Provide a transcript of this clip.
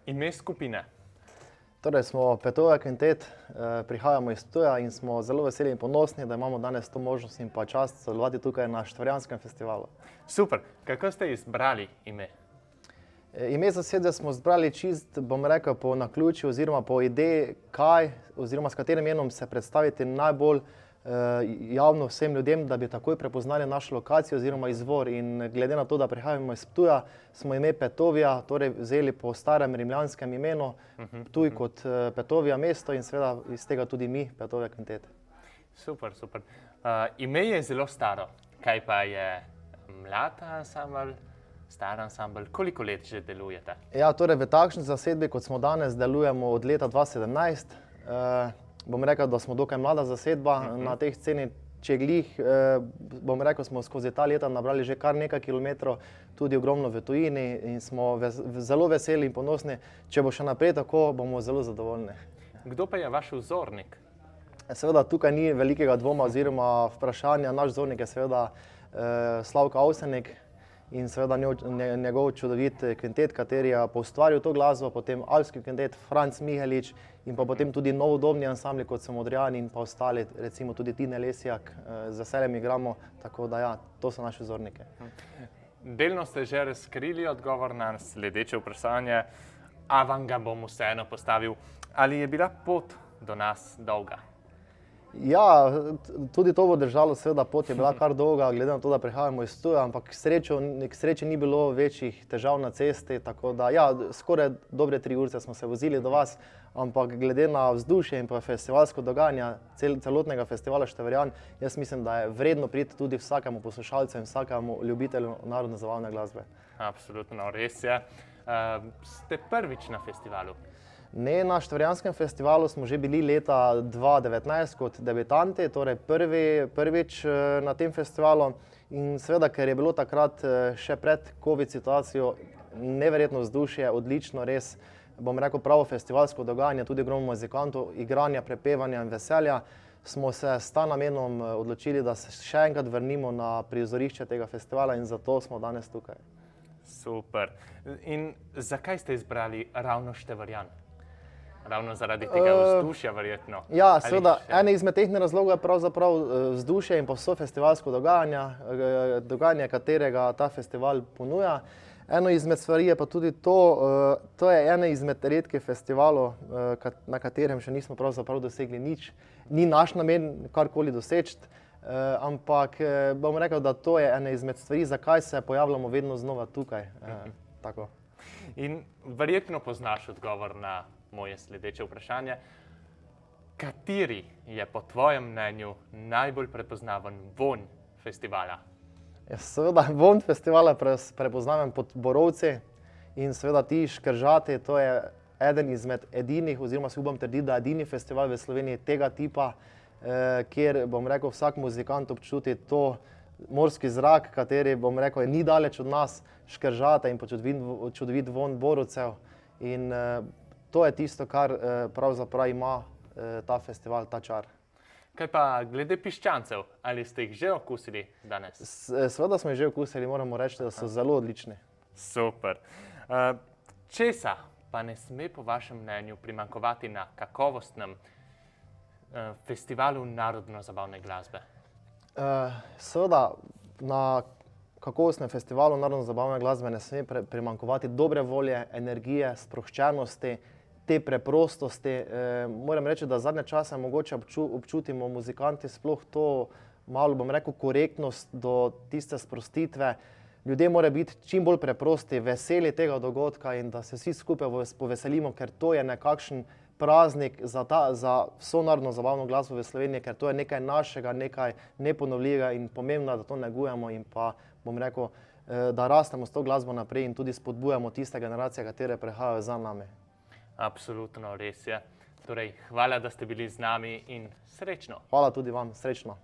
Ime skupine? Torej smo Petovja Kvintet, prihajamo iz Ptuja in smo zelo veseli in ponosni, da imamo danes to možnost in pa čast sodelovati tukaj na Šentflorjanskem festivalu. Super. Kako ste izbrali ime? Ime zasedbe smo izbrali čist, bom rekel, po naključju oziroma po ideji, kaj oziroma s katerim imenom se predstaviti najbolj javno vsem ljudem, da bi takoj prepoznali našo lokacijo oziroma izvor. In glede na to, da prihajamo iz Ptuja, smo ime Petovja torej vzeli po starem rimljanskem imenu, Ptuj kot Petovja mesto in seveda iz tega tudi mi, Petovja Kvintet. Super, super. Ime je zelo staro. Kaj pa je mlad ansambel, star ansambel? Koliko let že delujete? Ja, torej v takšni zasedbi, kot smo danes, delujemo od leta 2017. Bom rekel, da smo dokaj mlada zasedba na teh sceni. Če glih, bom rekel, smo skozi ta leta nabrali že kar nekaj kilometrov, tudi ogromno v tujini in smo zelo veseli in ponosni. Če bo še naprej tako, bomo zelo zadovoljni. Kdo pa je vaš vzornik? Seveda tukaj ni velikega dvoma oziroma vprašanja. Naš vzornik je seveda Slavko Avsenik in seveda njegov čudovit kvintet, kateri je poustvaril to glasbo, potem alpski kvintet Franc Mihelič in pa potem tudi novodobni ansambli, kot so Modrijani in pa ostali, recimo tudi Tine Lesjak, z veseljem igramo, tako da ja, to so naši vzorniki. Delno ste že razkrili odgovor na sledeče vprašanje, a vam ga bom vseeno postavil. Ali je bila pot do nas dolga? Ja, tudi to bo držalo, seveda pot je bila kar dolga, glede na to, da prihajamo iz Ptuja, ampak k sreči ni bilo večjih težav na cesti, tako da ja, skoraj dobre 3 ure smo se vozili do vas, ampak glede na vzdušje in pa festivalsko dogajanje celotnega festivala Šentflorjan, jaz mislim, da je vredno priti tudi vsakemu poslušalcu in vsakemu ljubitelju narodno-zabavne glasbe. Absolutno, res je. Ste prvič na festivalu? Ne, na Šentflorjanskem festivalu smo že bili leta 2019 kot debitanti, torej prvič na tem festivalu. In seveda, ker je bilo takrat še pred COVID situacijo neverjetno vzdušje, odlično, res, bom rekel, pravo festivalsko dogajanje, tudi ogromno muzikantov, igranja, prepevanja in veselja, smo se s ta namenom odločili, da se še enkrat vrnimo na prizorišče tega festivala in zato smo danes tukaj. Super. In zakaj ste izbrali ravno Šentflorjan? Ravno zaradi tega vzdušja, verjetno? Ja, seveda, ene izmed teh razlogov je pravzaprav vzdušje in pa vso festivalsko dogajanje, katerega ta festival ponuja. Eno izmed stvari je pa tudi to je ene izmed redkih festivalov, na katerem še nismo pravzaprav dosegli nič. Ni naš namen karkoli doseči, ampak bom rekel, da to je ena izmed stvari, zakaj se pojavljamo vedno znova tukaj. Tako. In verjetno poznaš odgovor na moje sledeče vprašanje. Kateri je po tvojem mnenju najbolj prepoznaven vonj festivala? Seveda, vonj festivala prepoznavam pod borovci in seveda ti škržati, to je eden izmed edinih, oziroma si upam trditi, da edini festival v Sloveniji tega tipa, kjer, bom rekel, vsak muzikant občuti to morski zrak, kateri, bom rekel, ni daleč od nas, škržate in pa čudovit vonj borovcev. In to je tisto, kar pravzaprav ima ta festival, ta čar. Kaj pa glede piščancev? Ali ste jih že okusili danes? Seveda smo jih že okusili, moramo reči, da so zelo odlični. Super. Česa pa ne sme po vašem mnenju primanjkovati na kakovostnem festivalu narodno-zabavne glasbe? Seveda, na kakovostnem festivalu narodno-zabavne glasbe ne sme primanjkovati dobre volje, energije, sproščenosti, te preprostosti. Moram reči, da zadnje čase mogoče občutimo muzikanti sploh to malo, bom rekel, korektnost do tiste sprostitve. Ljudje morajo biti čim bolj preprosti, veseli tega dogodka in da se vsi skupaj poveselimo, ker to je nekakšen praznik za vso narodno-zabavno glasbo v Sloveniji, ker to je nekaj našega, nekaj neponovljivega in pomembno, da to negujemo in pa, bom rekel, da rastemo s to glasbo naprej in tudi spodbujamo tiste generacije, katere prihajajo za nami. Absolutno, res je. Torej, hvala, da ste bili z nami in srečno. Hvala tudi vam, srečno.